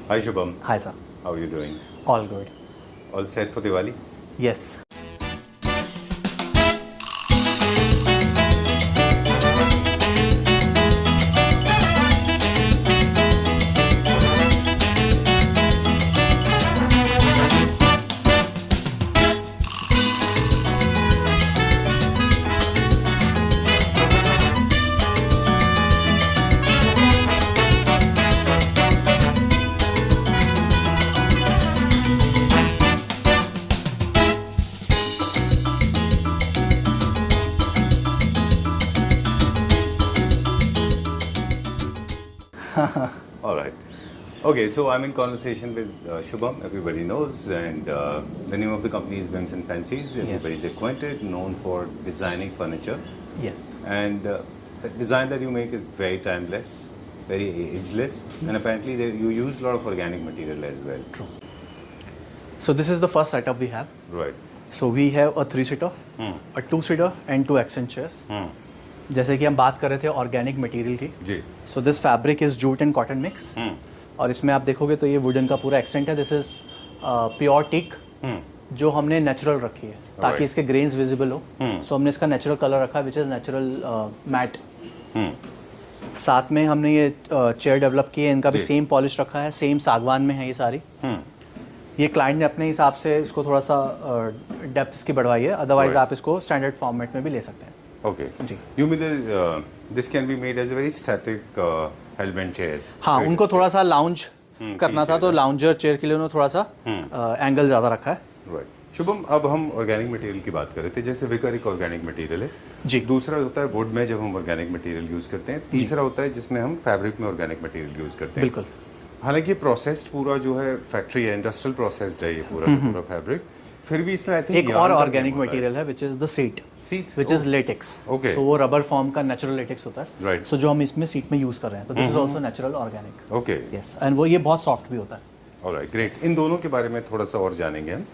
Hi Shubham, Hi sir. how are you doing? All good. All set for Diwali? Yes. All right. Okay, so I'm in conversation with Shubham, everybody knows, and the name of the company is Bims and Fancies. Everybody's Yes. acquainted, known for designing furniture. Yes. And the design that you make is very timeless, very ageless, and apparently you use a lot of organic material as well. True. So this is the first setup we have. Right. So we have a 3-seater, a 2-seater and 2 accent chairs. जैसे कि हम बात कर रहे थे organic material की. जी. So this fabric is jute and cotton mix. और इसमें आप देखोगे तो ये वुडन का पूरा एक्सेंट है. दिस इज प्योर टीक जो हमने नेचुरल रखी है ताकि इसके ग्रेन्स विजिबल हो. सो हमने इसका नेचुरल कलर रखा है विच इज़ नेचुरल मैट. साथ में हमने ये चेयर डेवलप की है. इनका भी सेम पॉलिश रखा है. सेम सागवान में है ये सारी. ये क्लाइंट ने अपने हिसाब से इसको थोड़ा सा डेप्थ इसकी बढ़वाई है. अदरवाइज आप इसको स्टैंडर्ड फॉर्मेट में भी ले सकते हैं. Okay. Ji. You mean this can be made as a very static hellbent chairs? हाँ, उनको थोड़ा सा लाउंज करना था तो लाउंजर चेयर के लिए उन्होंने थोड़ा सा एंगल ज़्यादा रखा है. राइट. शुभम, अब हम ऑर्गेनिक मटेरियल की बात कर रहे थे. जैसे विकर एक ऑर्गेनिक मटेरियल है जी. दूसरा होता है वुड में जब हम ऑर्गेनिक मटेरियल यूज़ करते हैं. तीसरा होता है जिसमें हम फैब्रिक में ऑर्गेनिक मटेरियल यूज़ करते हैं. बिल्कुल. हालांकि प्रोसेस पूरा जो है फैक्ट्री है, इंडस्ट्रियल प्रोसेस्ड है ये पूरा फैब्रिक. फिर भी इसमें आई थिंक एक और ऑर्गेनिक मटेरियल है which is the seat which is latex. Okay. सो वो रबर फॉर्म का नेचुरल लेटेक्स होता है. Right. सो जो हम इसमें सीट में यूज़ कर रहे हैं तो this is also natural organic. Okay. Yes. And वो ये बहुत सॉफ्ट भी होता है. Alright, great. इन दोनों के बारे में थोड़ा सा और जानेंगे हम.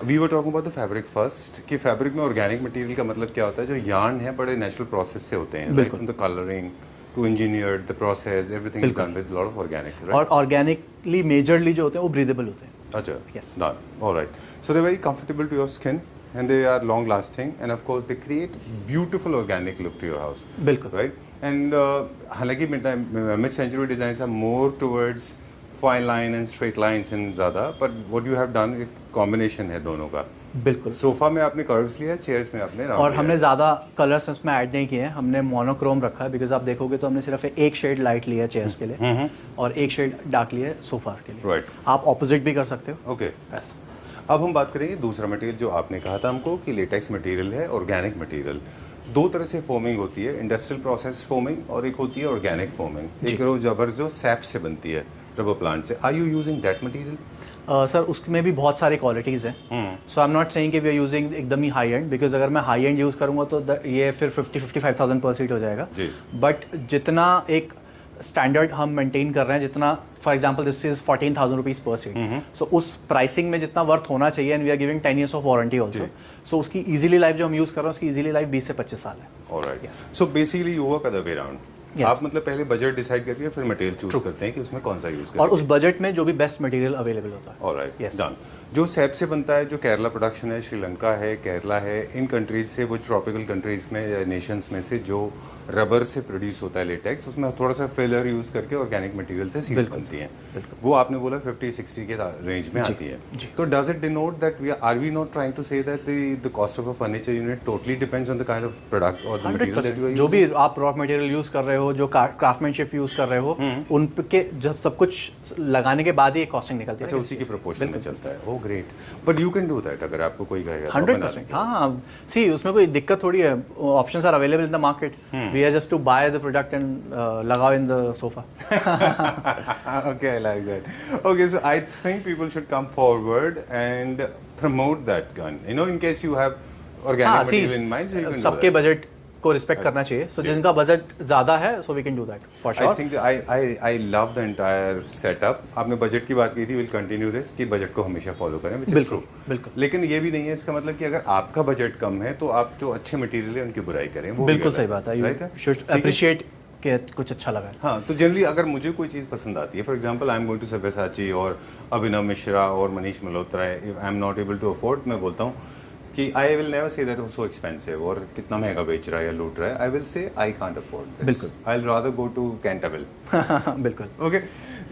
We were talking about the fabric first कि फैब्रिक में ऑर्गेनिक मटेरियल का मतलब क्या होता है. जो यार्न है बड़े नेचुरल प्रोसेस से होते हैं. बिल्कुल. From the colouring to engineer the process everything is done with lot of organic. और ऑर्गेनिकली मेजरली जो होते हैं वो ब्रीदेबल होते हैं. अच्छा. Yes. Done. All right. So they're very comfortable to your skin and they are long lasting and of course they create beautiful organic look to your house. बिल्कुल. Right? And हालांकि mid century designs are more towards fine line and straight lines and ज़्यादा, but what you have done एक combination है दोनों का. बिल्कुल. Sofa में आपने कर्व्स लिया, चेयर्स में आपने राउंड और लिया. हमने ज़्यादा कलर्स इसमें ऐड नहीं किए हैं. हमने मोनोक्रोम रखा है बिकॉज आप देखोगे तो हमने सिर्फ एक शेड लाइट लिया है चेयर्स के लिए और एक शेड डार्क लिया है सोफास के लिए. राइट. आप ऑपोजिट भी कर सकते हो. ओके. यस. अब हम बात करेंगे दूसरा मटेरियल जो आपने कहा था हमको कि लेटेक्स मटेरियल है, ऑर्गेनिक मटेरियल. दो तरह से फोमिंग होती है, इंडस्ट्रियल प्रोसेस फोमिंग और एक होती है ऑर्गेनिक फोमिंग. एक रबर जो सैप से बनती है, रबर प्लांट से. Are you using that material? Sir उसमें भी बहुत सारी क्वालिटीज़ हैं. So I am not saying कि वी आर यूजिंग एकदम ही हाई एंड बिकॉज अगर मैं हाई एंड यूज़ करूँगा तो ये फिर 50-55,000 पर सीट हो जाएगा. बट जितना एक स्टैंडर्ड हम मेंटेन कर रहे हैं, जितना for example this is 14,000 rupees per seat. So उस प्राइसिंग में जितना वर्थ होना चाहिए and we are giving 10 years of warranty also. So उसकी इजीली लाइफ जो हम यूज़ कर रहे हैं उसकी इजीली लाइफ 20 से 25 साल है. Alright. So basically you work other way around. आप मतलब पहले बजट डिसाइड करके फिर मटेरियल चूज करते हैं कि उसमें कौन सा यूज करें और उस बजट में जो भी बेस्ट मटेरियल अवेलेबल होता है. ऑलराइट. Yes. डन. जो सैप से बनता है, जो केरला प्रोडक्शन है, श्रीलंका है, केरला है, इन कंट्रीज से, वो ट्रॉपिकल कंट्रीज में या नेशंस में से जो रबर से प्रोड्यूस होता है लेटेक्स, उसमें थोड़ा सा फिलर यूज करके ऑर्गेनिक मटेरियल से सीट बनती हैं. वो आपने बोला 50-60 के रेंज में आती है. तो does it denote that we are we not trying to say that the cost of a furniture unit totally depends on the kind of product और the material that you are जो भी आप raw material use कर रहे हो, जो craftsmanship use कर रहे हो, उनके जब सब कुछ लगाने के बाद ही कॉस्टिंग निकलती है. अच्छा, उसी के प्रोपोर्शन में चलता है. Oh great. But you can do that अगर आपको कोई कहेगा. 100%. हाँ, सी उसमें कोई दिक्कत थोड़ी है. Options are available in the market. We are just to buy the product and लगाओ in the sofa. Okay, I like that. Okay, so I think people should come forward and promote that gun. You know, in case you have organic material in mind, so you can do सबके that. Budget को respect करना चाहिए. So जिनका budget ज़्यादा है so we can do that for I sure. think I love the entire setup. आपने budget की बात की थी. We'll continue this कि बजट को हमेशा फॉलो करें, which is बिल्कुल true. बिल्कुल. लेकिन ये भी नहीं है इसका मतलब कि अगर आपका बजट कम है तो आप जो अच्छे मटेरियल है उनकी बुराई करें. वो बिल्कुल सही बात है. यू शुड अप्रिशिएट कि कुछ अच्छा लगा है। हाँ, तो जनरली अगर मुझे कोई चीज़ पसंद आती है, for example I am going to Sabyasachi और अभिनव मिश्रा और Manish Malhotra, if I am not able to afford, मैं बोलता हूँ कि I will never say that so expensive और कितना महंगा बेच रहा है या लूट रहा है। I will say I can't afford this, बिल्कुल। I will rather go to Cantabil. बिल्कुल। Okay,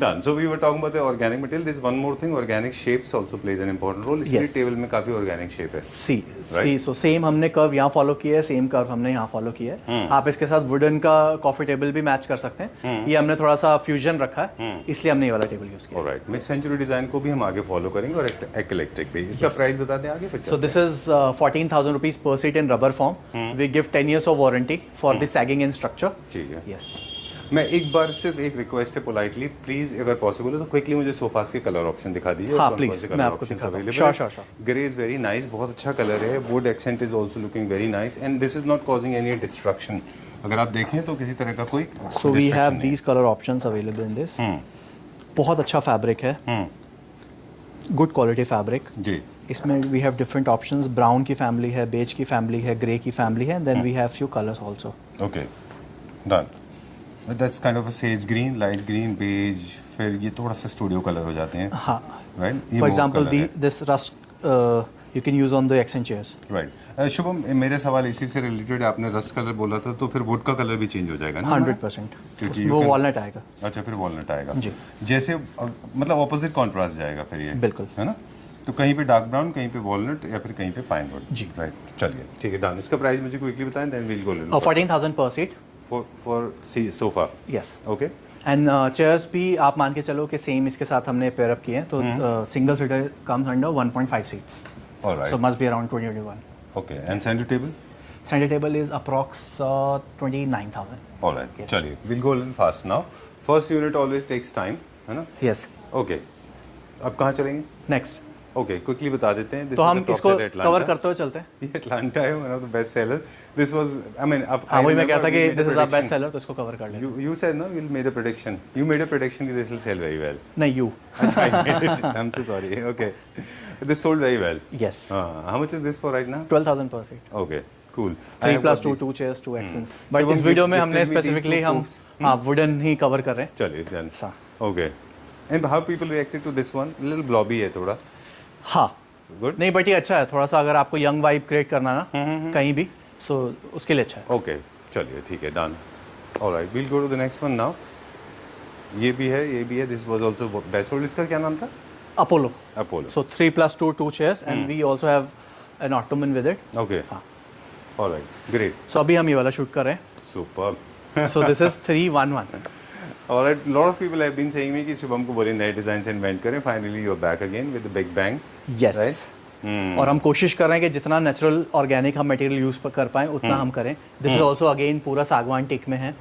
done. So we were talking about the organic material. There's one more thing. Organic shapes also plays an important role. इसलिए Yes. Table में काफी organic shape है. सी so same हमने curve यहाँ follow किया है, same curve हमने यहाँ फॉलो किया है। आप इसके साथ वुडन का कॉफी टेबल भी मैच कर सकते हैं। ये हमने थोड़ा सा फ्यूजन रखा है, इसलिए हमने ये वाला टेबल यूज किया। Alright. मिड सेंचुरी डिजाइन को भी हम आगे फॉलो करेंगे और इलेक्ट्रिक भी। इसका प्राइस बता दें आगे फिर। So this is 14,000 rupees per seat in rubber form. We give 10 years of warranty for the sagging in structure. ठीक है। Yes. मैं एक बार सिर्फ एक रिक्वेस्ट है पोलाइटली, प्लीज अगर पॉसिबल हो तो क्विकली मुझे सोफास के कलर ऑप्शन दिखा दीजिए। हाँ प्लीज, मैं आपको दिखाता हूँ। Sure. Grey is very nice, बहुत अच्छा कलर है। Wood accent is also looking very nice and this is not causing any distraction. अगर आप देखें तो किसी तरह का कोई so we have these colour options available in this. बहुत अच्छा फैब्रिक है, गुड क्वालिटी फैब्रिक जी। इसमें we have different options. Brown की फैमिली है, बेज की फैमिली है, ग्रे की फैमिली है, then we have few colours also. Okay, done. That's kind of a sage green, light green, beige, फिर ये थोड़ा सा स्टूडियो कलर हो जाते हैं। हाँ, right. For example this rust you can use on the accent chairs. Right. Shubham, मेरे सवाल इसी से रिलेटेड, आपने रस्ट कलर बोला था, तो फिर वुड का कलर भी चेंज हो जाएगा ना? 100%। क्योंकि वो वॉलनट आएगा। अच्छा, फिर वॉलनट आएगा जी। जैसे मतलब ऑपोजिट कॉन्ट्रास्ट जाएगा फिर ये, बिल्कुल, है ना? तो कहीं पे डार्क ब्राउन, कहीं पे वॉलनट या फिर कहीं पे पाइन वुड। जी। राइट, चलिए ठीक है, डन। इसका प्राइस मुझे क्विकली बताएं, देन वील गो 14,000 पर seat for sofa. Yes. Okay. And chairs भी आप मान के चलो कि सेम इसके साथ हमने पेयर अप किए हैं, तो single seater comes under 1.5 seats, alright. So must be around 21। Okay, and centre table? Centre table is approx 29,000। Alright, Yes. चलिए will go little fast now. First unit always takes time, है ना? Yes. Okay, अब कहाँ चलेंगे? Next, okay, quickly बता देते हैं। तो हम इसको कवर करते हुए चलते हैं। ये अटलांटा है, one of the best seller. This was, I mean, अब हाँ, वही मैं कहता कि this is our best seller, तो इसको कवर कर लें। You said no, you'll made a prediction. You made a prediction that this will sell very well. नहीं, you. I made it. I'm so sorry. Okay. This sold very well. Yes. How much is this for right now? 12,000 पर seat. Okay, cool. 3+2, 2 chairs, 2 accents. But इस video में हमने specifically हम wooden ही cover कर रहे हैं। चलिए, डन। सा। Okay. And how people reacted to this one? Little blobby है थोड़ा. हाँ, Good. नहीं बट ये अच्छा है, थोड़ा सा अगर आपको यंग वाइब क्रिएट करना ना कहीं भी, सो उसके लिए अच्छा है। Okay. चलिए ठीक है, done. Alright, we'll go to the next one now. ये भी है, ये भी है. This was also best sold. इसका क्या नाम था? Apollo. Apollo. So 3+2, 2 chairs, and we also have an ottoman with it. Okay. हाँ। Alright, great. So अभी हम ये वाला शूट कर रहे Superb. हैं। So this is 311. Alright, lot of people have been saying me कि शुभम को बोले नए डिजाइन से इन्वेंट करें. Finally you're back again with the big bang. Yes. Right? और हम कोशिश कर रहे हैं कि जितना नेचुरल ऑर्गेनिक हम मटेरियल यूज कर पाएं उतना हम करें। दिस इज ऑल्सो अगेन पूरा सागवान टिक में है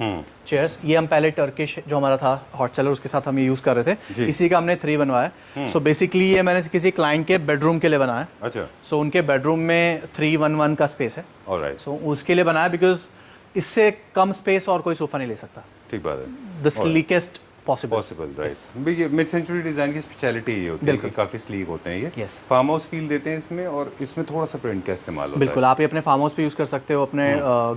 चेयर्स। ये हम पहले टर्किश जो हमारा था हॉट सेलर, उसके साथ हम ये यूज कर रहे थे, इसी का हमने 3 बनवाया। सो बेसिकली ये मैंने किसी क्लाइंट के बेडरूम के लिए बनाया। अच्छा। सो उनके बेडरूम में 311 का स्पेस है। Alright. सो उसके लिए बनाया बिकॉज इससे कम स्पेस और कोई सोफा नहीं ले सकता। ठीक बात है। The sleekest possible. राइट। ये मिड सेंचुरी डिजाइन की स्पेशलिटी ये होती है कि काफी स्लीक होते हैं ये। Yes. फार्म हाउस फील देते हैं इसमें, और इसमें थोड़ा सा प्रिंट का इस्तेमाल होता है। बिल्कुल, आप ये अपने फार्म हाउस पे यूज़ कर सकते हो, अपने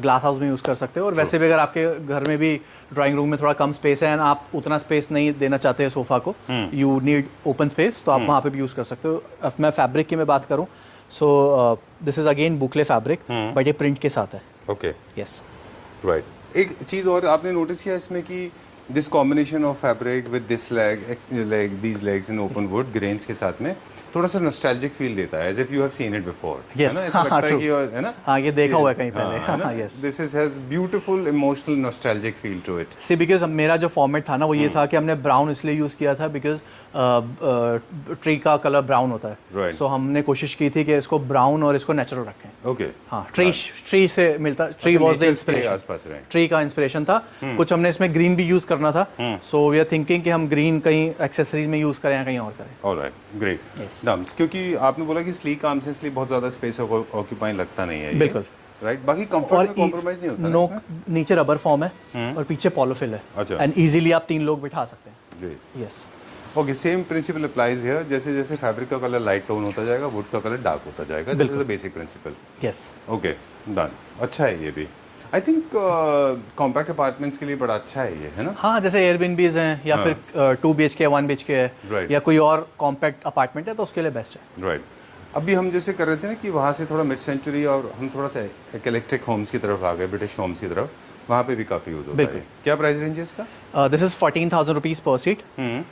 ग्लास हाउस में यूज़ कर सकते हो, और वैसे भी अगर आपके घर में भी ड्राइंग रूम में थोड़ा कम स्पेस है एंड आप उतना स्पेस नहीं देना चाहते हैं सोफा को, यू नीड ओपन स्पेस, तो आप वहाँ पे भी यूज़ कर सकते हो। अब मैं फैब्रिक की मैं बात करूँ, so this is again boucle fabric, but ये प्रिंट के साथ है। Okay, yes, right. एक चीज़ और आपने नोटिस किया इसमें कि this combination of fabric with this leg these legs in open wood grains के साथ में थोड़ा सा नॉस्टैल्जिक फील देता है, as if you have seen it before. Yes, है ना, ऐसा हाँ, लगता है true. कि है ना, हाँ, ये देखा हुआ है कहीं पहले। है ना? हाँ, yes. This has beautiful emotional nostalgic feel to it. See because मेरा जो फॉर्मेट था ना वो ये था कि हमने ब्राउन इसलिए यूज़ किया था बिकॉज ट्री का कलर ब्राउन होता है। Right. सो हमने कोशिश की थी कि इसको ब्राउन और इसको नेचुरल रखें। Okay. हाँ, ट्री से मिलता, ट्री वाज द nature के इंस्पिरेशन, आसपास रहे। ट्री का इंस्पिरेशन था। कुछ हमने इसमें ग्रीन भी यूज़ करना था, सो वी आर थिंकिंग कि हम ग्रीन कहीं एक्सेसरीज में यूज़ करें या कहीं और करें। Alright, great. Yes. Done. क्योंकि आपने बोला कि स्लीक आर्म से इसलिए बहुत ज़्यादा स्पेस ऑक्यूपाई लगता नहीं है ये। बिल्कुल। राइट, बाकी कंफर्ट में कॉम्प्रोमाइज नहीं होता नो, नीचे रबर फॉर्म है और पीछे पॉलोफिल है। अच्छा। एंड इजीली आप 3 लोग बिठा सकते हैं। Great. Yes, okay, same principle applies here. जैसे जैसे फैब्रिक का कलर लाइट टोन होता जाएगा, वुड का कलर डार्क होता जाएगा। This is the basic principle. Yes. Okay, done. अच्छा है ये भी। आई थिंक कॉम्पैक्ट अपार्टमेंट्स के लिए बड़ा अच्छा है ये, है ना? हाँ, जैसे एयरबिनबीज हैं या हाँ। फिर 2 BHK 1 BHK है Right. या कोई और कॉम्पैक्ट अपार्टमेंट है तो उसके लिए बेस्ट है। राइट। अभी हम जैसे कर रहे थे ना कि वहाँ से थोड़ा मिड सेंचुरी और हम थोड़ा सा इलेक्ट्रिक होम्स की तरफ आ गए, ब्रिटिश होम्स की तरफ, वहाँ पे भी काफ़ी यूज़ होता बिल्कुल। है। क्या प्राइस रेंज है इसका? This is 14,000 rupees per seat.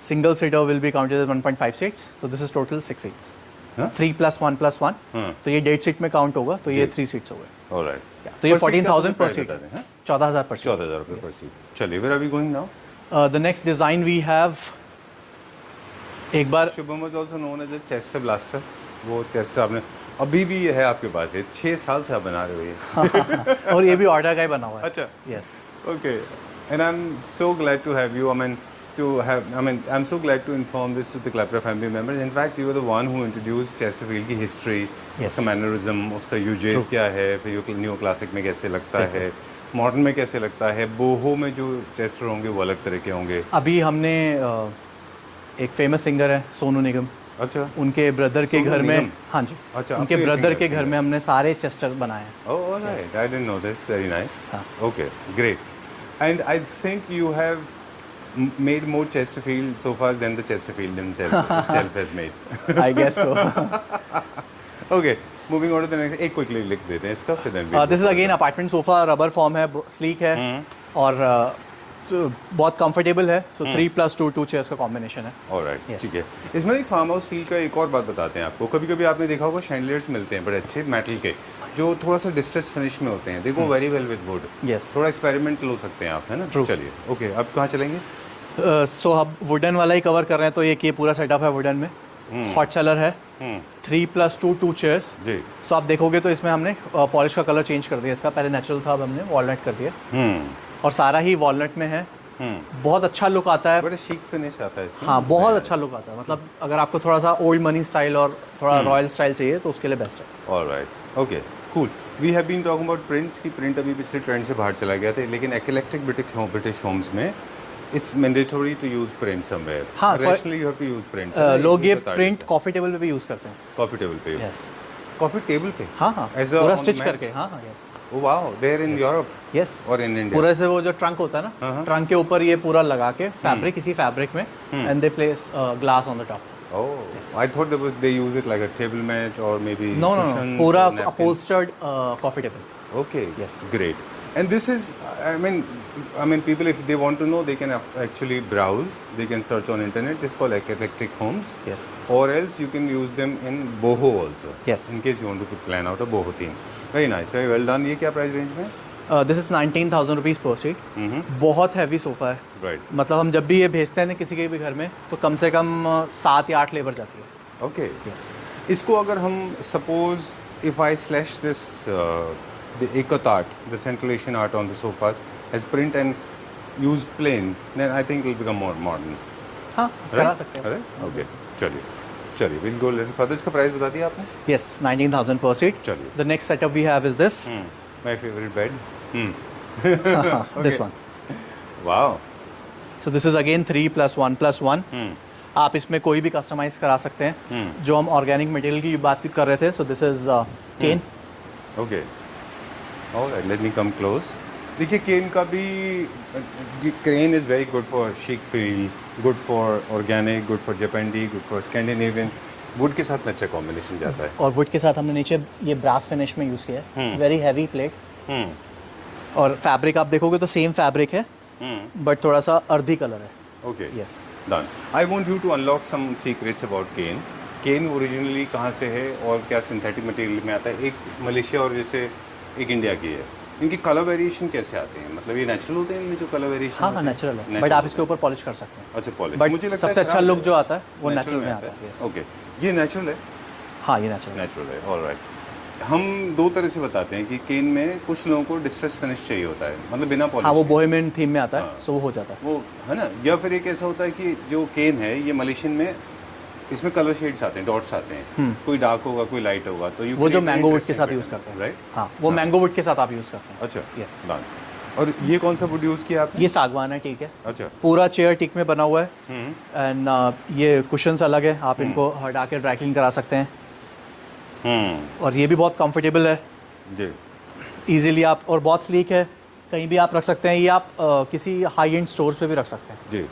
Single seater will be counted as 1.5 seats, so this is total 6 seats. हाँ? 3 + 1 + 1, हाँ। तो ये 1.5 सीट में काउंट होगा, तो ये 3 सीट्स हो गए। ऑलराइट। तो ये 14,000 पर सीट, 14,000 पर सीट। 14,000 रुपये पर सीट। चलिए, where are we going now? The next design we have, एक बार Shubham was also known as a chester blaster. वो चेस्टर आपने अभी भी है आपके पास, है 6 साल से आप बना रहे हो ये। और ये भी ऑर्डर का ही बना हुआ है। अच्छा। Yes. Okay, and I'm so glad to have you. I'm so glad to inform this to the Clapper family members. In fact, you were the one who introduced Chesterfield की history, Yes. उसका mannerism, उसका uses क्या है, फिर ये new classic में कैसे लगता है, मॉडर्न में कैसे लगता है, बोहो में जो चेस्टर होंगे वो अलग तरह के होंगे। अभी हमने एक फेमस सिंगर है सोनू निगम, अच्छा। उनके ब्रदर के सोनू घर में, निगम? हाँ जी, अच्छा, उनके आपको ये ब्रदर singer के घर singer? में हमने सारे चेस्टर बनाए हैं। Oh, all right. I didn't know this. Very nice. हाँ. Okay, great. And I think you have made more Chesterfield sofas than the Chesterfield itself has made. I guess so. Okay, moving on to the next. एक quickly लिख देते हैं इसका, फिर then this is again apartment sofa, rubber foam है, sleek है और तो बहुत कंफर्टेबल है। सो 3 + 2 2 चेयर्स का कॉम्बिनेशन है। Alright, Yes. ठीक है। इसमें एक फार्म हाउस फील का एक और बात बताते हैं आपको। कभी कभी आपने देखा होगा शैंडलियर्स मिलते हैं बड़े अच्छे मेटल के, जो थोड़ा सा डिस्ट्रेस फिनिश में होते हैं। They go very well with wood. Yes. थोड़ा एक्सपेरिमेंट हो सकते हैं आप, है ना? True. चलिए, ओके, अब कहाँ चलेंगे? सो अब वुडन वाला ही कवर कर रहे हैं, तो एक ये पूरा सेटअप है वुडन में। हॉट सेलर है, 3 + 2 2 चेयर्स। जी। सो आप देखोगे तो इसमें हमने पॉलिश का कलर चेंज कर दिया इसका, पहले नेचुरल था, अब हमने वॉलनट कर दिया और सारा ही वॉलनट में है। बहुत अच्छा लुक आता है। बड़ा chic फिनिश आता है इसमें। हाँ, बहुत अच्छा लुक आता है। मतलब अगर आपको थोड़ा सा ओल्ड मनी स्टाइल और थोड़ा रॉयल स्टाइल चाहिए तो उसके लिए बेस्ट है। Alright, okay, cool. We have been talking about prints की प्रिंट अभी पिछले ट्रेंड से बाहर चला गया था, लेकिन इलेक्ट्रिक ब्रिटिश होम्स में it's mandatory to use print somewhere. हाँ, rationally you have to use print. लोग ये प्रिंट कॉफी टेबल पे भी यूज करते हैं। कॉफी टेबल पे? यस। कॉफी टेबल पे? हाँ हाँ, As a पूरा on स्टिच mats? करके। हाँ हाँ, yes. Oh wow, there in Europe yes. और इन इंडिया? पूरा से वो जो ट्रंक होता है ना, ट्रंक के ऊपर ये पूरा लगा के फैब्रिक, इसी फैब्रिक में, and they place glass on the top. Oh, I thought they use it like a table mat or maybe no no no, cushions पूरा or napkins. Upholstered coffee table. Okay. Yes. Great. And this is, I mean, people if they want to know, they can actually browse. They can search on internet. It's called Electric Homes. Yes. Or else you can use them in boho also. Yes. In case you want to plan out a boho theme. Very nice. Very well done. ये क्या price range में? This is 19,000 rupees per seat. बहुत heavy sofa है। Right. मतलब हम जब भी ये भेजते हैं ना किसी के भी घर में, तो कम से कम 7 या 8 लेबर जाती है। Okay. यस। इसको अगर हम suppose if I slash this the ikat art, the scintillation art on the sofas as print and use plain, then I think it will become more modern. हाँ, करा सकते हैं। Right? Okay. चलिए we'll go a little further. इसका price बता दिया आपने? Yes, 19,000 per seat. चलिए। The next setup we have is this. My favorite bed. This one. Wow. So this is again 3 + 1 + 1. आप इसमें कोई भी कस्टमाइज करा सकते हैं। जो हम ऑर्गेनिक मटेरियल की बात कर रहे थे, so this is cane. Okay. Alright, let me come close. देखिए केन का भी, crane is very good for chic feel, good for organic, good for जापानी, गुड फॉर स्कैंडिनेवियन। वुड के साथ में अच्छा कॉम्बिनेशन जाता है। और वुड के साथ हमने नीचे ये ब्रास फिनिश में यूज़ किया है। Very heavy plate. और फैब्रिक आप देखोगे तो सेम फैब्रिक है, बट थोड़ा सा अर्धी कलर है। Okay. Yes. Done. I want you to unlock some secrets about cane. Cane originally कहाँ से है और क्या सिंथेटिक मटेरियल में आता है? एक मलेशिया और जैसे एक इंडिया की है। इनकी कलर वेरिएशन कैसे आते हैं? मतलब ये नेचुरल होते हैं इनमें जो कलर वेरिएशन? हाँ हाँ, नेचुरल है, बट आप इसके ऊपर पॉलिश कर सकते हैं। अच्छा, पॉलिश। बट मुझे लगता है सबसे अच्छा खराब लुक है। जो आता है वो नेचुरल में आता है। Yes. ओके, ये नेचुरल है? हाँ, ये नेचुरल है। नेचुरल है, ऑलराइट। हम दो तरह से बताते हैं कि केन में कुछ लोगों को डिस्ट्रेस फिनिश चाहिए होता है, मतलब बिना पॉलिश। हाँ, वो बोहेमियन थीम में आता है, हाँ। सो वो हो जाता है। वो है ना, या फिर एक ऐसा होता है कि जो केन है ये मलेशियन में, इसमें कलर शेड्स आते हैं, डॉट्स आते हैं, कोई डार्क होगा कोई लाइट होगा, तो वो जो मैंगो वुड के साथ यूज़ करते हैं, राइट? हाँ, वो मैंगो वुड के साथ आप यूज़ करते हैं। अच्छा, Yes. डन। और ये कौन सा वुड यूज़ किया आपने? ये सागवान है, ठीक है। अच्छा। पूरा चेयर टिक में बना हुआ है, एंड ये कुशन्स अलग है, आप इनको हटा के ड्राई क्लीन करा सकते हैं। और ये भी बहुत कंफर्टेबल है। जी। इजीली आप, और बहुत स्लीक है, कहीं भी आप रख सकते हैं। ये आप किसी हाई एंड स्टोर्स पे भी रख सकते हैं, जी,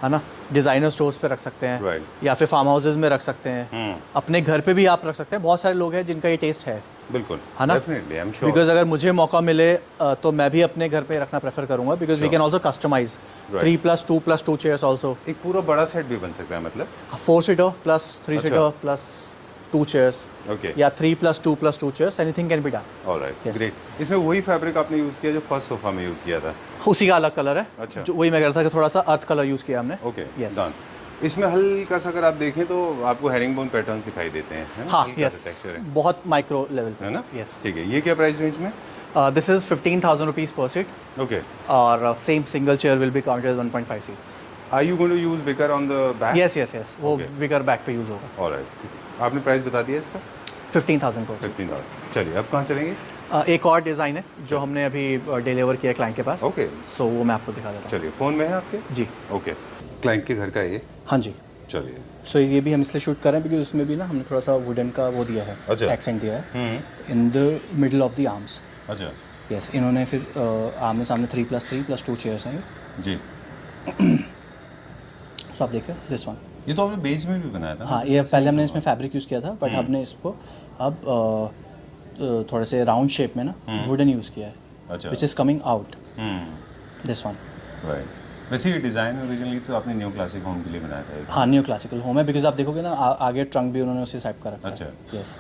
है ना, डिज़ाइनर स्टोर्स पे रख सकते हैं, Right. या फिर फार्म हाउसेज में रख सकते हैं, अपने घर पे भी आप रख सकते हैं। बहुत सारे लोग हैं जिनका ये टेस्ट है, बिल्कुल, है ना, definitely, I am sure. Because अगर मुझे मौका मिले तो मैं भी अपने घर पे रखना प्रेफर करूंगा, because we can also customize 3+2+2 chairs also, एक पूरा बड़ा सेट भी बन सकता है, मतलब 4 seater plus 3 seater plus 2 chairs, okay, या 3+2+2 chairs, anything can be done. Alright, Yes. Great. इसमें वही फैब्रिक आपने यूज़ किया जो फर्स्ट सोफा में यूज़ किया था? उसी का अलग कलर है, अच्छा। जो वही मैं कह रहा था कि थोड़ा सा अर्थ कलर यूज़ किया हमने। Okay, Yes. डन। इसमें हल्का सा अगर आप देखें तो आपको हेरिंगबोन पैटर्न दिखाई देते हैं, है ना? हाँ, हल्का सा यस, टेक्सचर है, बहुत माइक्रो लेवल है ना? यस। ठीक है, ये क्या प्राइस रेंज में? This is 15,000 rupees per seat, okay, और same single chair will be counted 1.5 seats. Are you going to use wicker on the back? Yes yes yes, वो Okay. विगर बैक पे use होगा। Alright, आपने price बता दिया इसका? 15,000 पर seat. 15,000। चलिए, अब कहाँ चलेंगे? एक और डिज़ाइन है जो हमने अभी डिलीवर किया क्लाइंट के पास, ओके, सो वो मैं आपको दिखा देता चलिए, फ़ोन में है आपके? हूँ जी। ओके, क्लाइंट के घर का है ये? हाँ जी, चलिए, सो ये भी हम इसलिए शूट कर रहे हैं बिकॉज इसमें भी ना हमने थोड़ा सा वुडन का वो दिया है, अच्छा। एक्सेंट दिया है in the middle of the arms. अच्छा, यस, इन्होंने फिर आमने सामने 3+3+2 चेयर्स हैं जी। ये, सो आप देखिए दिस वन। ये तो आपने बेज में भी बनाया था? हाँ, ये पहले हमने इसमें फैब्रिक यूज़ किया था, बट हमने इसको अब थोड़े से राउंड शेप में ना वुडन यूज़ किया है, अच्छा, which is coming out this one. Right. वैसे ये डिज़ाइन ओरिजिनली तो आपने न्यू क्लासिक होम के लिए बनाया था? हाँ, न्यू क्लासिकल होम है, बिकॉज आप देखोगे ना आगे ट्रंक भी उन्होंने उसी टाइप का रखा है। अच्छा। Yes,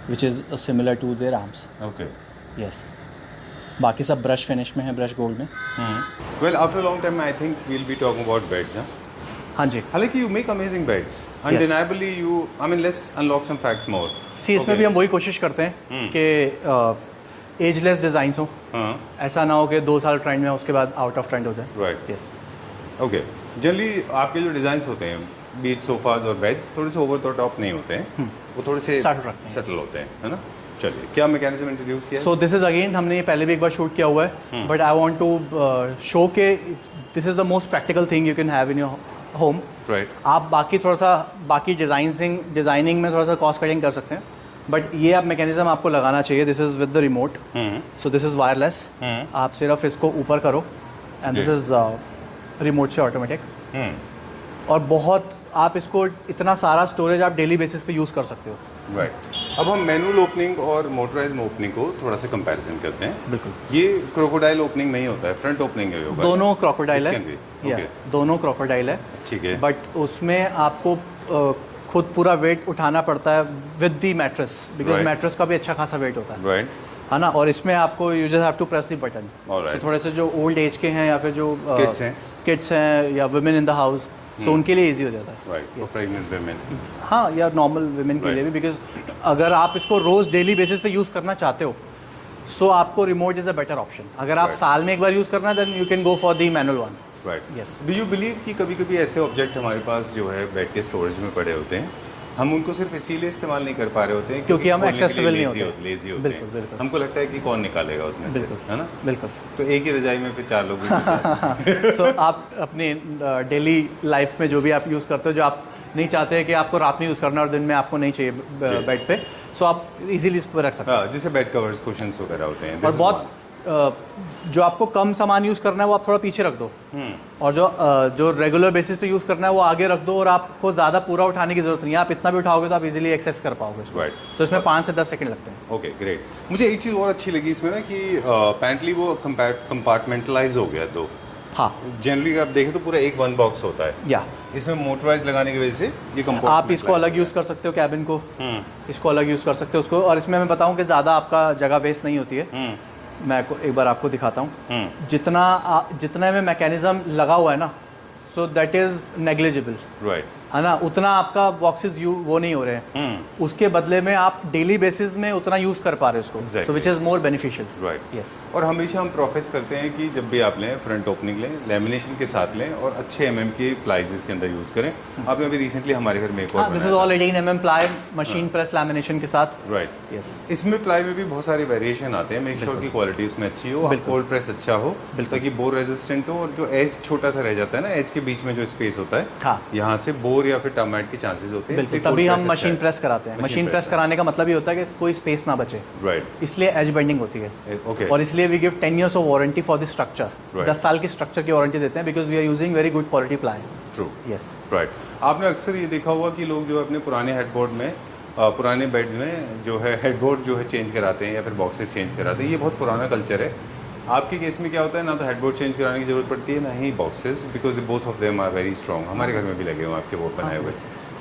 which is similar to their arms. Okay, yes, बाकी सब ब्रश फिनिश में है, ब्रश गोल्ड में। Well after long time I think we'll be talking about beds. हाँ जी, हालांकि you make amazing beds, undeniably you, I mean let's unlock some facts more. See इसमें भी हम वही कोशिश करते हैं कि एजलेस डिज़ाइंस हो, ऐसा ना हो कि 2 साल ट्रेंड में है, उसके बाद आउट ऑफ ट्रेंड हो जाए। Right, yes, okay. जनरली आपके जो डिज़ाइंस होते हैं, बीट सोफाज और बेड्स, थोड़े से ओवर द टॉप नहीं होते हैं, वो थोड़े से Settle रखते हैं, सेटल होते हैं, है ना? चलिए, क्या मैकेनिज्म इंट्रोड्यूस किया? सो दिस इज़ अगेन, हमने ये पहले भी एक बार शूट किया हुआ है, but I want to show के this is the most practical thing you can have in your home. Right, आप बाकी थोड़ा सा बाकी डिज़ाइनिंग में थोड़ा सा कॉस्ट कटिंग कर सकते हैं, बट ये आप मैकेनिज्म आपको लगाना चाहिए। This is with the remote, so this is wireless. आप सिर्फ इसको ऊपर करो एंड दिस इज़ रिमोट से ऑटोमेटिक, और बहुत आप इसको इतना सारा स्टोरेज आप डेली बेसिस पे यूज़ कर सकते हो। राइट। अब हम मैनुअल ओपनिंग और मोटराइज ओपनिंग को थोड़ा सा कंपैरिजन करते हैं। बिल्कुल, ये क्रोकोडाइल ओपनिंग नहीं होता है, फ्रंट ओपनिंग है योगा? दोनों क्रोकोडाइल है, This can be, okay. दोनों क्रोकोडाइल है, ठीक है, बट उसमें आपको खुद पूरा वेट उठाना पड़ता है with the mattress, because Right. Mattress का भी अच्छा खासा वेट होता है, राइट, है ना। और इसमें आपको you just have to press the button. Alright. थोड़े से जो ओल्ड एज के हैं या फिर जो किड्स हैं या वुमेन इन द हाउस, सो उनके लिए इजी हो जाता है। Right, for pregnant women. हाँ, या नॉर्मल वुमेन के लिए भी, बिकॉज अगर आप इसको रोज़ डेली बेसिस पे यूज़ करना चाहते हो, सो आपको remote is a better option. अगर आप Right. साल में एक बार यूज़ करना है, then you can go for the manual one. Right, Yes. Do you believe कि कभी कभी ऐसे ऑब्जेक्ट हमारे पास जो है बेड के स्टोरेज में पड़े होते हैं, हम उनको सिर्फ इसीलिए इस्तेमाल नहीं कर पा रहे होते हैं क्योंकि हम खोलने के लिए accessible नहीं lazy होते। लेजी होते बिल्कुल, हैं। बिल्कुल। हमको लगता है कि कौन निकालेगा उसमें से, बिल्कुल, है ना? बिल्कुल। तो एक ही रजाई में फिर 4 लोग भी होते हैं। सो आप अपने डेली लाइफ में जो भी आप यूज़ करते हो, जो आप नहीं चाहते हैं कि आपको रात में यूज़ करना और दिन में आपको नहीं चाहिए बेड पे, सो आप इजीली इस पर रख सकते हाँ, जैसे बेड कवर्स, कुशन्स वगैरह होते हैं। हैं। और बहुत जो आपको कम सामान यूज़ करना है वो आप थोड़ा पीछे रख दो, और जो रेगुलर बेसिस पे यूज़ करना है वो आगे रख दो, और आपको ज़्यादा पूरा उठाने की जरूरत नहीं है। आप इतना भी उठाओगे तो आप इजीली एक्सेस कर पाओगे इसको। Right. तो इसमें 5 से 10 सेकंड लगते हैं। Okay, great. मुझे एक चीज़ और अच्छी लगी इसमें ना कि पैरेंटली वो कंपार्टमेंटलाइज हो गया। तो हाँ, जनरली आप देखें तो पूरा एक वन बॉक्स होता है, या इसमें मोटराइज लगाने की वजह से ये आप इसको अलग यूज़ कर सकते हो, कैबिन को इसको अलग यूज़ कर सकते हो उसको। और इसमें मैं बताऊं कि ज़्यादा आपका जगह वेस्ट नहीं होती है। मैं एक बार आपको दिखाता हूँ। जितना में मैकेनिज्म लगा हुआ है ना, so that is negligible, right, है ना। उतना आपका बॉक्सेस वो नहीं हो रहे हैं, उसके बदले में आप डेली बेसिस में उतना यूज़ कर पा रहे हो उसको, so which is more beneficial. Right, yes. और हमेशा हम प्रोफेस करते हैं कि जब भी आप लें फ्रंट ओपनिंग लें, लेमिनेशन के साथ लें और अच्छे एमएम के प्लाइजेस के अंदर यूज़ करें। आपने अभी रिसेंटली हमारे घर में एक और this is all 18 mm ply, machine press lamination के साथ। Right, yes. इसमें प्लाई में भी बहुत सारे वेरिएशन आते हैं। मेक श्योर की क्वालिटी उसमें अच्छी हो, कोल्ड प्रेस अच्छा हो, ताकि बोर रेजिस्टेंट हो, और जो एज छोटा सा रह जाता है ना, एज के बीच में जो स्पेस होता है, हाँ, यहाँ से बोर फ्लोर या फिर टर्माइट के चांसेस होते हैं, बिल्कुल, तभी हम मशीन प्रेस कराते हैं। मशीन प्रेस कराने का मतलब ये होता है कि कोई स्पेस ना बचे, राइट, इसलिए एज बेंडिंग होती है। ओके, और इसलिए we give 10 years of warranty for the structure, 10 साल की स्ट्रक्चर की वारंटी देते हैं, because we are using very good quality ply. True, yes, right. आपने अक्सर ये देखा होगा कि लोग जो है अपने पुराने हेडबोर्ड में पुराने बेड में जो है हेडबोर्ड जो है चेंज कराते हैं या फिर बॉक्सेस चेंज कराते हैं। ये बहुत पुराना कल्चर है। आपके केस में क्या होता है, ना तो हेडबोर्ड चेंज कराने की जरूरत पड़ती है, ना ही boxes, because both of them are very strong. हमारे घर में भी लगे हुए हैं आपके बोर्ड बनाए हुए,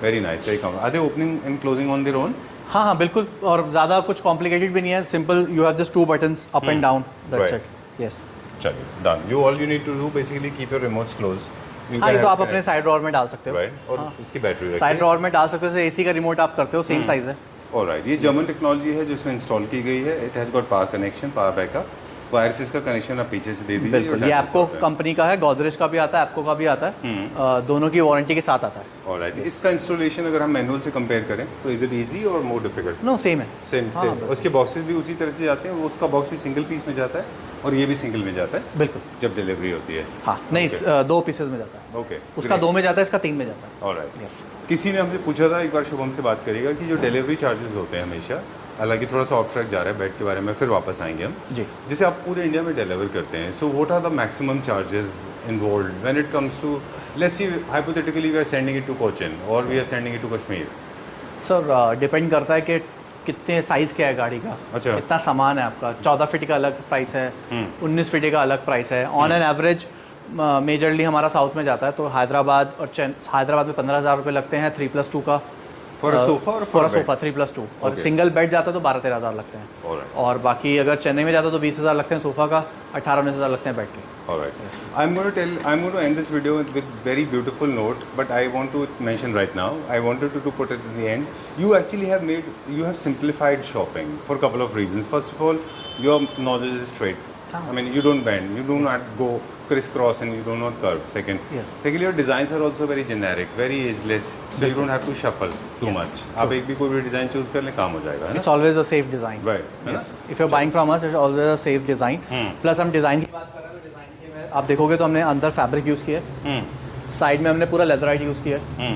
very nice, very calm. Are they opening and closing on their own? हाँ हाँ बिल्कुल, और ज़्यादा कुछ कॉम्प्लिकेटेड भी नहीं है, simple, you have just 2 buttons up and down, that's it. Yes, चलिए, done. You all you need to do basically keep your remotes close. हाँ, ये तो आप अपने साइड ड्रॉअर में डाल सकते हो, राइट, और इसकी बैटरी साइड ड्रॉअर में डाल सकते हो। जैसे एसी का रिमोट आप करते हो, सेम साइज है। ऑलराइट, ये जर्मन टेक्नोलॉजी है जो इसमें इंस्टॉल की गई है। It has got power connection, power backup, wire से इसका कनेक्शन आप पीछे से दे दीजिए। बिल्कुल, ये आपको कंपनी का है, गोदरेज का भी आता है, आपको का भी आता है, दोनों की वारंटी के साथ आता है। ऑलराइट, इसका इंस्टॉलेशन अगर हम मैनुअल से कंपेयर करें तो इज इट इजी और मोर डिफिकल्ट? नो, सेम है, सेम। उसके बॉक्सेस भी उसी तरह से जाते हैं, वो उसका बॉक्स भी सिंगल पीस में जाता है और ये भी सिंगल में जाता है बिल्कुल, जब डिलीवरी होती है। हाँ, नहीं, 2 पीसेज में जाता है। ओके, उसका 2 में जाता है, इसका 3 में जाता है। ऑलराइट। यस, किसी ने हमसे पूछा था, एक बार शुभम से बात करिएगा, कि जो डिलीवरी चार्जेस होते हैं हमेशा, हालांकि थोड़ा सा ऑफ ट्रैक जा रहा है बेड के बारे में, फिर वापस आएंगे हम जी। जैसे आप पूरे इंडिया में डिलीवर करते हैं, so what are the maximum charges involved when it comes to, let's see hypothetically we are sending it to Cochin और we are sending it to Kashmir? Sir, depend करता है कि कितने साइज़ क्या है गाड़ी का, अच्छा, कितना सामान है आपका। 14 फीट का अलग प्राइस है, 19 फीट का अलग प्राइस है। ऑन एन एवरेज मेजरली हमारा साउथ में जाता है, तो हैदराबाद और हैदराबाद में 15,000 रुपये लगते हैं 3+2 का फॉर अ सोफा, और फॉर अ सोफा 3+2, और सिंगल बेड जाता है तो 12-13,000 लगते हैं। ऑलराइट, और बाकी अगर चेन्नई में जाता है तो 20,000 लगते हैं सोफा का, 18-19,000 लगते हैं बेड के। Alright. I'm going to end this video with very beautiful note, but I want to mention right now, I wanted to put it in the end. You actually have simplified shopping for a couple of reasons. First of all, your knowledge is straight. I mean, you don't bend, you do not go crisscross, and you do not curve. Second, Yes. secondly, your designs are also very generic, very ageless, so you don't have to shuffle too much. आप एक भी कोई भी design choose कर लें, काम हो जाएगा, है ना? It's always a safe design. Right, है ना? Yes. If you're buying from us, it's always a safe design. Plus हम डिज़ाइन की बात कर रहे हैं, तो डिज़ाइन के में आप देखोगे तो हमने अंदर फैब्रिक यूज़ किया है, साइड में हमने पूरा लेदराइट यूज़ किया है,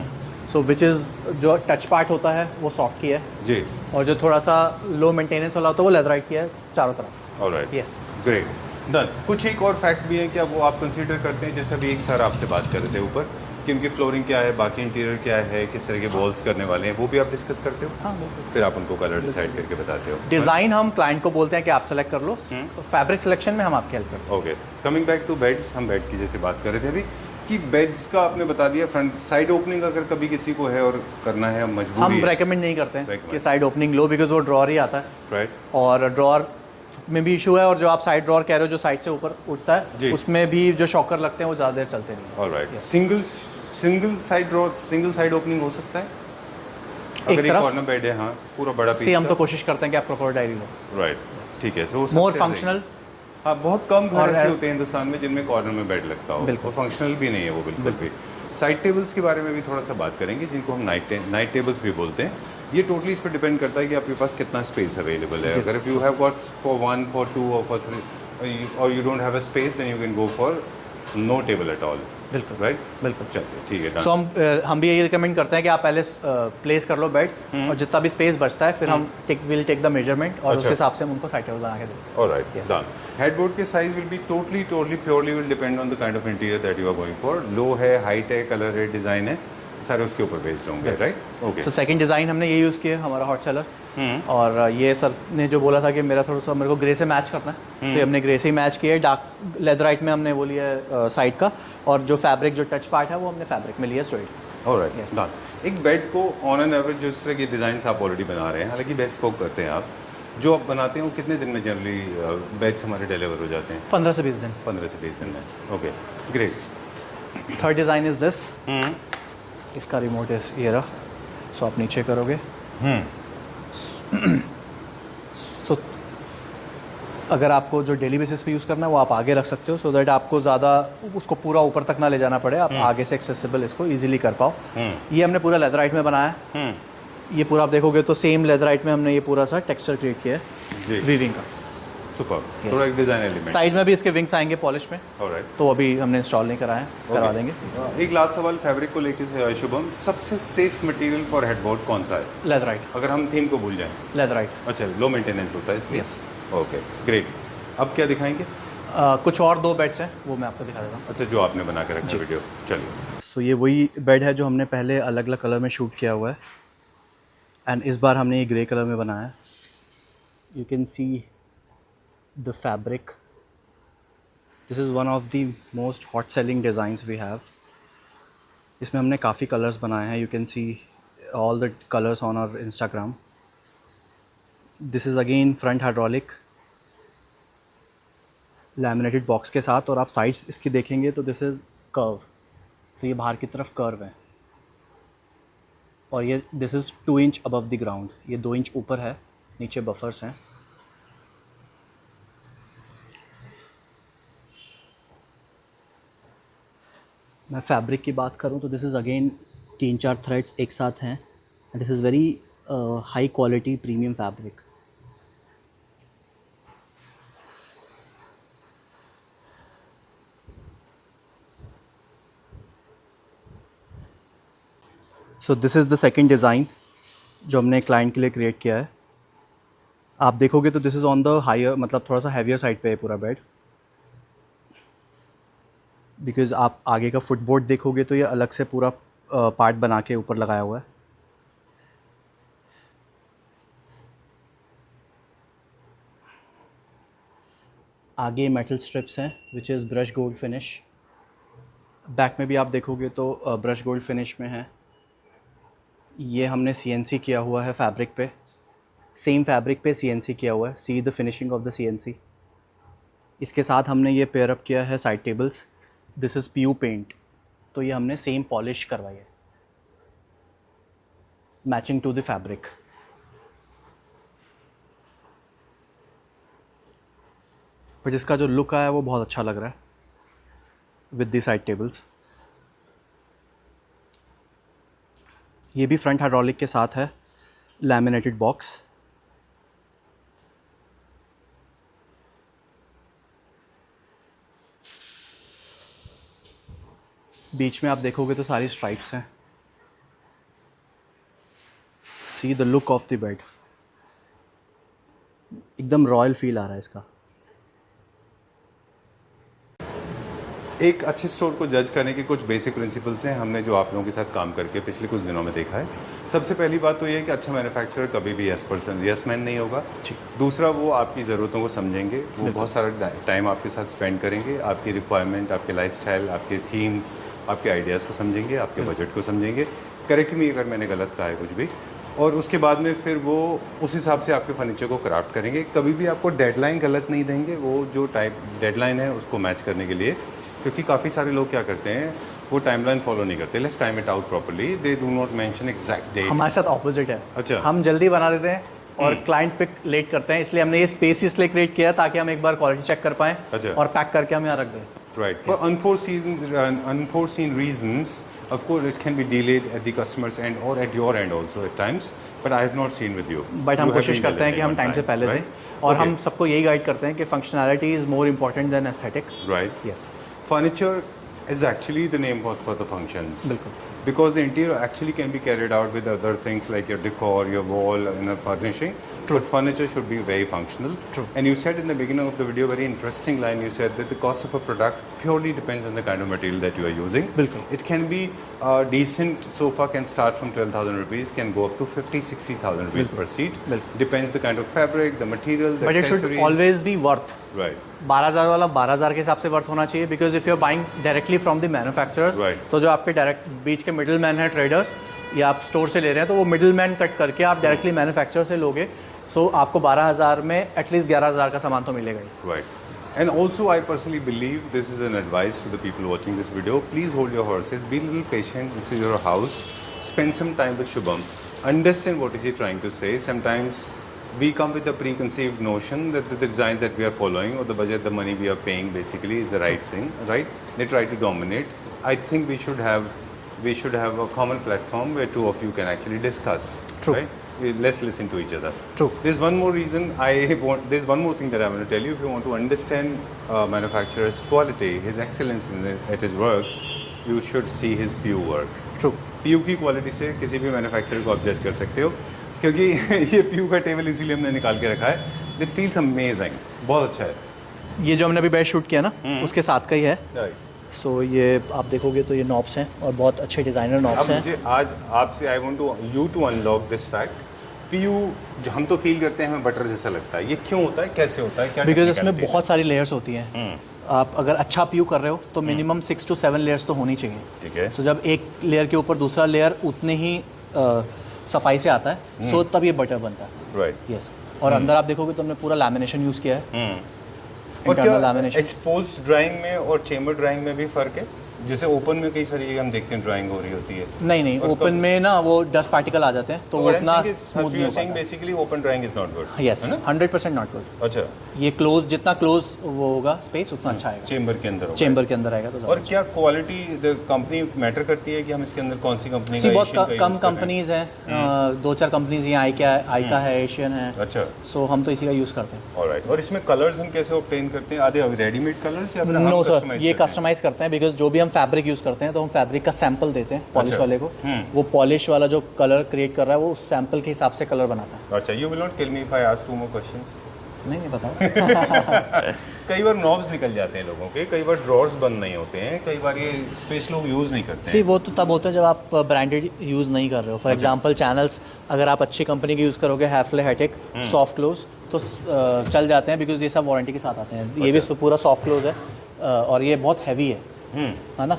सो विच इज़ जो टच पार्ट होता है वो सॉफ्ट किया है जी, और जो थोड़ा सा लो मेंटेनेंस वाला होता है वो लेदराइट किया है चारों तरफ। Alright, yes, great, done. कुछ एक और फैक्ट भी है क्या वो आप कंसीडर करते हैं? जैसे अभी एक सर आपसे बात कर रहे थे ऊपर कि उनकी फ्लोरिंग क्या है, बाकी इंटीरियर क्या है, किस तरह के वॉल्स करने वाले हैं, वो भी आप डिस्कस करते हो? हाँ बिल्कुल। फिर आप उनको कलर डिसाइड करके बताते हो? डिज़ाइन हम क्लाइंट को बोलते हैं कि आप सेलेक्ट कर लो, फैब्रिक सिलेक्शन में हम आपकी हेल्प करते हैं। Okay, coming back to beds, हम बेड की जैसे बात कर रहे थे अभी कि बेड्स का आपने बता दिया, फ्रंट साइड ओपनिंग अगर कभी किसी को है और करना है, मजबूरी हम है, रेकमेंड नहीं करते हैं कि साइड ओपनिंग लो, बिकॉज वो ड्रॉर ही आता है, राइट, और ड्रॉर में भी इशू है, और जो आप साइड ड्रॉर कह रहे हो जो साइड से ऊपर उठता जी। है उसमें भी जो शॉकर लगते हैं वो ज़्यादा देर चलते नहीं। Alright, single side drawer, single side opening हो सकता है अगर एक कॉर्नर बेड है? हाँ, पूरा बड़ा पीस। हम तो कोशिश करते हैं कि आप प्रॉपर डायरी लो। राइट, ठीक है, सो मोर फंक्शनल। हाँ, बहुत कम घर ऐसे होते हैं हिंदुस्तान में जिनमें कॉर्नर में बेड लगता हो, और फंक्शनल भी नहीं है वो बिल्कुल भी। साइड टेबल्स के बारे में भी थोड़ा सा बात करेंगे, जिनको हम नाइट टेबल्स भी बोलते हैं। ये टोटली इस पर डिपेंड करता है कि आपके पास कितना स्पेस अवेलेबल है। अगर you have got for 1, for 2 और फॉर 3 और you don't have a space, then you can go for no table at all. बिल्कुल, राइट, बिल्कुल। चलिए, ठीक है, सो हम भी यही रिकमेंड करते हैं कि आप पहले प्लेस कर लो बेड, और जितना भी स्पेस बचता है फिर हम विल टेक द मेजरमेंट और उस हिसाब से हम उनको साइड टेबल बना के देंगे। Alright, done. हेडबोर्ड के size will be totally purely will depend on the kind of interior that you are going for. Low है, हाइट है, कलर है, डिज़ाइन है, सारे उसके ऊपर बेस्ड होंगे, right? Okay. So second design हमने ये यूज़ किया हमारा हॉट सेलर, और ये सर ने जो बोला था कि मेरा थोड़ा सा मेरे को ग्रे से मैच करना है, तो हमने ग्रे से ही मैच किया है। डार्क लेदराइट में हमने वो लिया है साइड का, और जो फैब्रिक जो टच पार्ट है वो हमने फैब्रिक में लिया स्ट्रेट। Alright, done. एक बेड को ऑन एन एवरेज जो इस तरह की डिज़ाइन आप ऑलरेडी बना रहे हैं, हालांकि बेस्पोक करते हैं आप, जो आप बनाते हैं वो कितने दिन में जनरली बेड्स हमारे डिलीवर हो जाते हैं? 15 से 20 दिन। 15 से 20 दिन में। Okay, great. Third design is this, इसका रिमोट इस ये रहा, सो आप नीचे करोगे, तो अगर आपको जो डेली बेसिस पे यूज़ करना है वो आप आगे रख सकते हो, सो दैट आपको ज़्यादा उसको पूरा ऊपर तक ना ले जाना पड़े, आप आगे से एक्सेसिबल इसको इजीली कर पाओ। ये हमने पूरा लेदराइट में बनाया है। ये पूरा आप देखोगे तो सेम लेदराइट में हमने ये पूरा सा टेक्सचर क्रिएट किया है वीविंग का। सुपर, थोड़ा एक डिजाइन एलिमेंट। साइड में भी इसके विंग्स आएंगे पॉलिश में, ऑलराइट। तो अभी हमने इंस्टॉल नहीं कराया है, करवा देंगे। एक लास्ट सवाल फैब्रिक को लेकर शुभम, सबसे सेफ मटेरियल फॉर हेडबोर्ड कौन सा है? लेदराइट। अगर हम थीम को भूल जाएं। लेदराइट। अच्छा, लो मेंटेनेंस होता है इसलिए। यस। Okay great. अब क्या दिखाएंगे? कुछ और 2 बेड्स हैं, वो मैं आपको दिखा देता हूँ। अच्छा, जो आपने बना के रखा वीडियो, चलिए। सो ये वही बेड है जो हमने पहले अलग अलग कलर में शूट किया हुआ है, एंड इस बार हमने ये ग्रे कलर में बनाया है। You can see the fabric, this is one of the most hot selling designs we have. इसमें हमने काफ़ी कलर्स बनाए हैं, you can see all the colours on our Instagram. This is again front hydraulic laminated box के साथ, और आप sides इसकी देखेंगे तो दिस इज़ कर्व, तो ये बाहर की तरफ कर्व है, और ये this is 2 inch above the ground, ये 2 इंच ऊपर है, नीचे बफर्स हैं। मैं फैब्रिक की बात करूं तो दिस इज़ अगेन 3-4 थ्रेड्स एक साथ हैं, and this is very high quality premium fabric. So this is the second design जो हमने क्लाइंट के लिए क्रिएट किया है। आप देखोगे तो this is on the higher, मतलब थोड़ा सा हैवियर साइड पे है पूरा बेड, बिकॉज़ आप आगे का फुटबोर्ड देखोगे तो ये अलग से पूरा पार्ट बना के ऊपर लगाया हुआ है। आगे मेटल स्ट्रिप्स हैं which is brush gold finish. Back में भी आप देखोगे तो ब्रश गोल्ड फिनिश में है। ये हमने CNC किया हुआ है फैब्रिक पे, सेम फैब्रिक पे CNC किया हुआ है। See the finishing of the CNC। इसके साथ हमने ये पेयर अप किया है side tables, this is PU paint, तो ये हमने सेम पॉलिश करवाई है matching to the fabric. But इसका जो लुक आया है वो बहुत अच्छा लग रहा है विद द साइड टेबल्स। ये भी फ्रंट हाइड्रोलिक के साथ है, लैमिनेटेड बॉक्स। बीच में आप देखोगे तो सारी स्ट्राइप्स हैं। See the look of the bed, एकदम रॉयल फील आ रहा है इसका। एक अच्छे स्टोर को जज करने के कुछ बेसिक प्रिंसिपल्स हैं, हमने जो आप लोगों के साथ काम करके पिछले कुछ दिनों में देखा है। सबसे पहली बात तो ये है कि अच्छा मैन्युफैक्चरर कभी भी यस मैन नहीं होगा। दूसरा, वो आपकी ज़रूरतों को समझेंगे, वो बहुत सारा टाइम आपके साथ स्पेंड करेंगे, आपकी रिक्वायरमेंट, आपके लाइफस्टाइल, आपके थीम्स, आपके आइडियाज़ को समझेंगे, आपके बजट को समझेंगे। करेक्ट मी अगर मैंने गलत कहा है कुछ भी। और उसके बाद में फिर वो उस हिसाब से आपके फर्नीचर को क्राफ्ट करेंगे। कभी भी आपको डेडलाइन गलत नहीं देंगे, वो जो टाइप डेडलाइन है उसको मैच करने के लिए, क्योंकि काफ़ी सारे लोग क्या करते हैं, वो टाइमलाइन फॉलो नहीं करते। Let's time it out properly, they do not mention exact date. हमारे साथ ऑपोजिट है। अच्छा। हम जल्दी बना देते हैं और क्लाइंट पे लेट करते हैं, इसलिए हमने ये स्पेस इसलिए क्रिएट किया ताकि हम एक बार क्वालिटी चेक कर पाएँ। अच्छा। और पैक करके हम यहाँ रख दें। Right. For unforeseen reasons, of course, it can be delayed at the customer's end or at your end also at times. But I have not seen with you. But हम You have कोशिश been करते हैं कि हम delivering time on से time, पहले दें, right? और Okay. हम सबको यही गाइड करते हैं कि functionality is more important than aesthetic. Right. Yes. Furniture is actually the name for the functions. बिल्कुल। Because the interior actually can be carried out with other things like your decor, your wall, and furnishing. True. But furniture should be very functional. True. And you said in the beginning of the video, very interesting line. You said that the cost of a product purely depends on the kind of material that you are using. बिल्कुल। It can be decent sofa can start from 12,000 rupees, can go up to 50,000-60,000 rupees per seat. बिल्कुल। Depends the kind of fabric, the material, the but it should accessories. Always be worth. Right. 12,000 वाला 12,000 के हिसाब से worth होना चाहिए, because if you are buying directly from the manufacturers, Right. तो जो आपके डायरेक्ट बीच के मिडिल मैन है ट्रेडर्स, या आप स्टोर से ले रहे हैं, तो वो मिडिल मैन कट करके आप डायरेक्टली मैन्युफैक्चरर से लोगे, सो आपको 12,000 में एटलीस्ट 11,000 का सामान तो मिलेगा ही। Right. And also, I personally believe this is an advice to the people watching this video. Please hold your horses. Be a little patient. This is your house. Spend some time with Shubham. Understand what is he trying to say. Sometimes we come with a preconceived notion that the designs that we are following or the budget, the money we are paying basically is the right thing, right? They try to dominate. I think we should have a common platform where two of you can actually discuss. True. Right? let's listen to each other. True. There's one more reason there's one more thing that I want to tell you. If you want to understand manufacturer's quality, his excellence at his work, you should see his PU work. True. PU की quality से किसी भी manufacturer को आप जज कर सकते हो, क्योंकि ये PU का टेबल इसीलिए हमने निकाल के रखा है. It feels amazing. बहुत अच्छा है. ये जो हमने अभी बैच शूट किया ना, उसके साथ का ही है. सो ये आप देखोगे तो ये नॉब्स हैं और बहुत अच्छे डिज़ाइनर नॉब्स हैं. मुझे आज आपसे I want you to unlock this fact. PU जो हम तो फील करते हैं हमें बटर जैसा लगता है, ये क्यों होता है, कैसे होता है, क्या? बिकॉज इसमें बहुत सारी लेयर्स होती हैं. आप अगर अच्छा PU कर रहे हो तो मिनिमम 6 to 7 लेयर्स तो होनी चाहिए. ठीक है. सो जब एक लेयर के ऊपर दूसरा लेयर उतने ही सफाई से आता है, सो तब ये बटर बनता है. राइट. यस. और अंदर आप देखोगे तो हमने पूरा लैमिनेशन यूज़ किया है. और क्या लैमिनेशन. एक्सपोज ड्राइंग में और चेम्बर ड्राइंग में भी फ़र्क है? जैसे ओपन में कई सारी जगह हम देखते हैं ड्राइंग हो रही होती है. नहीं, ओपन में ना वो डस्ट पार्टिकल आ जाते हैं तो वो उतना स्मूथ नहीं हो पाता. Basically open drawing is not good. Yes, 100% not good. अच्छा. ये क्लोज, जितना क्लोज वो होगा स्पेस उतना अच्छा आएगा. चेम्बर के अंदर होगा. चेम्बर के अंदर आएगा तो. और क्या क्वालिटी कंपनी मैटर करती है कि हम इसके अंदर कौन सी कंपनी का? बहुत कम कंपनीज हैं. 2-4 कंपनीज यहाँ आइका है, एशियन है. अच्छा. सो हम तो इसी का यूज़ करते हैं. ऑलराइट. और इसमें कलर्स हम कैसे ऑब्टेन करते हैं? आधे रेडीमेड कलर्स या फिर हम नो सर, ये कस्टमाइज करते हैं. बिकॉज जो भी हम फैब्रिक यूज़ करते हैं तो हम फैब्रिक का सैंपल देते हैं पॉलिश वाले को. वो पॉलिश वाला जो कलर क्रिएट कर रहा है वो उस सैंपल के हिसाब से कलर बनाता है. अच्छा. You will not kill me if I ask 2 more questions? नहीं बताओ. कई बार नॉब्स निकल जाते हैं लोगों के, कई बार ड्रॉर्स बंद नहीं होते हैं, कई बार ये स्पेस लोग यूज़ नहीं करते हैं. वो तो तब होता है जब आप ब्रांडेड यूज़ नहीं कर रहे हो. फॉर एग्जांपल चैनल्स अगर आप अच्छी कंपनी के यूज़ करोगे, हैफले, हेटेक, सॉफ्ट क्लोज, तो चल जाते हैं बिकॉज ये सब वारंटी के साथ आते हैं. ये भी पूरा सॉफ्ट क्लोज है और ये बहुत हैवी है ना.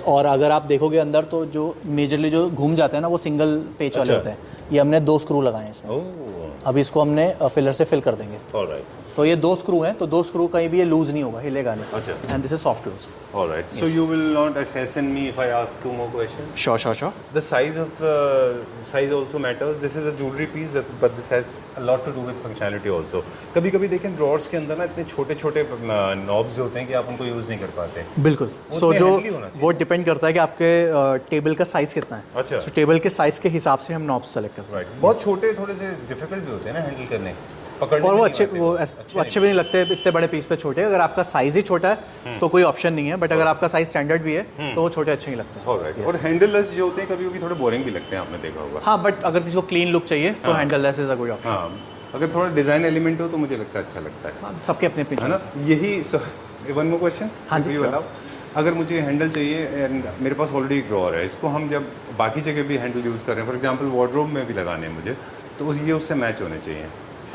और अगर आप देखोगे अंदर तो जो मेजरली जो घूम जाते हैं ना वो सिंगल पेच वाले होते हैं. ये हमने 2 स्क्रू लगाए हैं इसमें. अभी इसको हमने फिलर से फिल कर देंगे. ऑलराइट. तो ये 2 स्क्रू हैं तो 2 स्क्रू कहीं भी ये लूज नहीं होगा, हिलेगा नहीं. अच्छा. And this is soft close. Alright. So you will not assassin me if I ask 2 more questions? Sure. The size also matters. This is a jewelry piece but this has a lot to do with functionality also. कभी-कभी देखें drawers के अंदर ना इतने छोटे-छोटे knobs होते हैं कि आप उनको यूज़ नहीं कर पाते. बिल्कुल. सो जो वो डिपेंड करता है कि आपके टेबल का साइज कितना है. अच्छा. सो टेबल के साइज के हिसाब से हम नॉब्स सेलेक्ट करते हैं. बहुत छोटे थोड़े से डिफिकल्ट भी होते हैं ना हैंडल करने, और वो अच्छे भी नहीं लगते इतने बड़े पीस पे छोटे. अगर आपका साइज ही छोटा है तो कोई ऑप्शन नहीं है, बट अगर आपका साइज स्टैंडर्ड भी है तो वो छोटे अच्छे नहीं लगते हैं. ऑलराइट. और हैंडललेस जो होते हैं कभी कभी थोड़े बोरिंग भी लगते हैं, आपने देखा होगा. हाँ, बट अगर किसी को क्लीन लुक चाहिए तो हैंडललेस इज अ गुड ऑप्शन. हाँ, अगर थोड़ा डिज़ाइन एलिमेंट हो तो मुझे लगता है अच्छा लगता है. सबके अपने अपने है ना. यही 1 more question. हाँ जी. बताओ, अगर मुझे हैंडल चाहिए एंड मेरे पास ऑलरेडी एक ड्रॉअर है, इसको हम जब बाकी जगह भी हैंडल यूज़ कर रहे हैं, फॉर एग्जांपल वार्डरोब में भी लगाने हैं मुझे, तो ये उससे मैच होने चाहिए.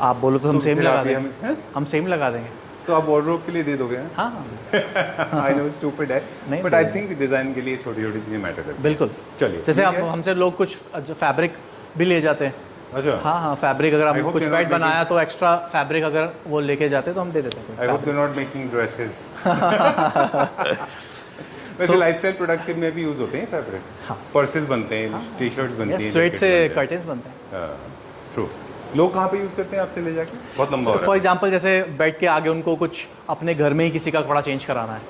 आप बोलो तो हम सेम लगा देंगे. हम सेम लगा देंगे. तो आप वार्डरोब के लिए दे दोगे? हाँ. आई नो स्टूपिड है, बट आई थिंक डिज़ाइन के लिए छोटी-छोटी चीज़ें मैटर करती हैं. बिल्कुल. चलिए. जैसे हमसे लोग कुछ फैब्रिक भी ले जाते हैं. अच्छा. हाँ, फैब्रिक अगर हम कुछ बेड बनाया तो एक्स्ट्रा फैब्रिक अगर वो लेके जाते तो हम दे देते हैं. I hope they are not making dresses. वैसे लाइफस्टाइल प्रोडक्ट में भी यूज होते हैं फैब्रिक. हाँ. पर्सेस बनते हैं, टी-शर्ट्स बनती हैं, स्वेट से कर्टेन्स बनते हैं. ट्रू. लोग कहाँ पे यूज़ करते हैं आपसे ले जाके? बहुत लंबा हो रहा है. फॉर एग्जांपल जैसे बेड के आगे उनको कुछ अपने घर में ही किसी का कपड़ा चेंज कराना है,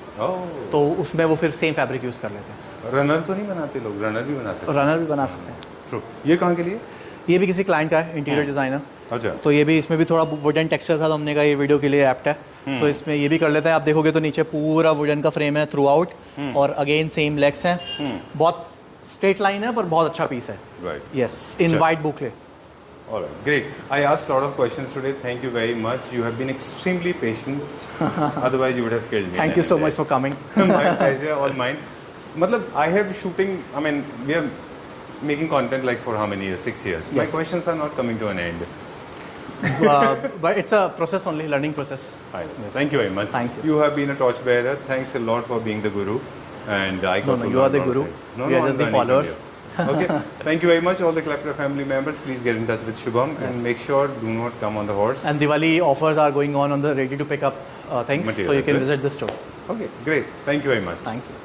तो उसमें वो फिर सेम फैब्रिक यूज़ कर लेते हैं. रनर तो नहीं बनाते लोग? रनर भी बना सकते हैं. रनर भी बना सकते हैं. ट्रू. ये कहाँ के लिए? ये भी किसी क्लाइंट का है, इंटीरियर डिज़ाइनर. अच्छा. तो ये भी, इसमें भी थोड़ा वुडन टेक्सचर था तो हमने कहा ये वीडियो के लिए एप्ट है. तो इसमें ये भी कर लेते हैं. आप देखोगे तो नीचे पूरा वुडन का फ्रेम है थ्रू आउट, और अगेन सेम लेग्स हैं. बहुत स्ट्रेट लाइन है पर बहुत अच्छा पीस है. Right. Yes, in white boucle. All right, great. I asked a lot of questions today. Thank you very much. You have been extremely patient. Otherwise, you would have killed me. Thank you so much for coming. My pleasure, all mine. मतलब I have shooting. I mean, we are making content like for how many years? 6 years. My questions are not coming to an end. But it's a process only, learning process. Yes. Thank you very much. Thank you. You have been a torchbearer. Thanks a lot for being the guru. And I got No, you are the guru. We are just the followers. Okay. Thank you very much, all the Klepra family members. Please get in touch with Shubham and make sure do not come on the horse. And Diwali offers are going on the ready to pick up things, so you can visit the store. Okay, great. Thank you very much. Thank you.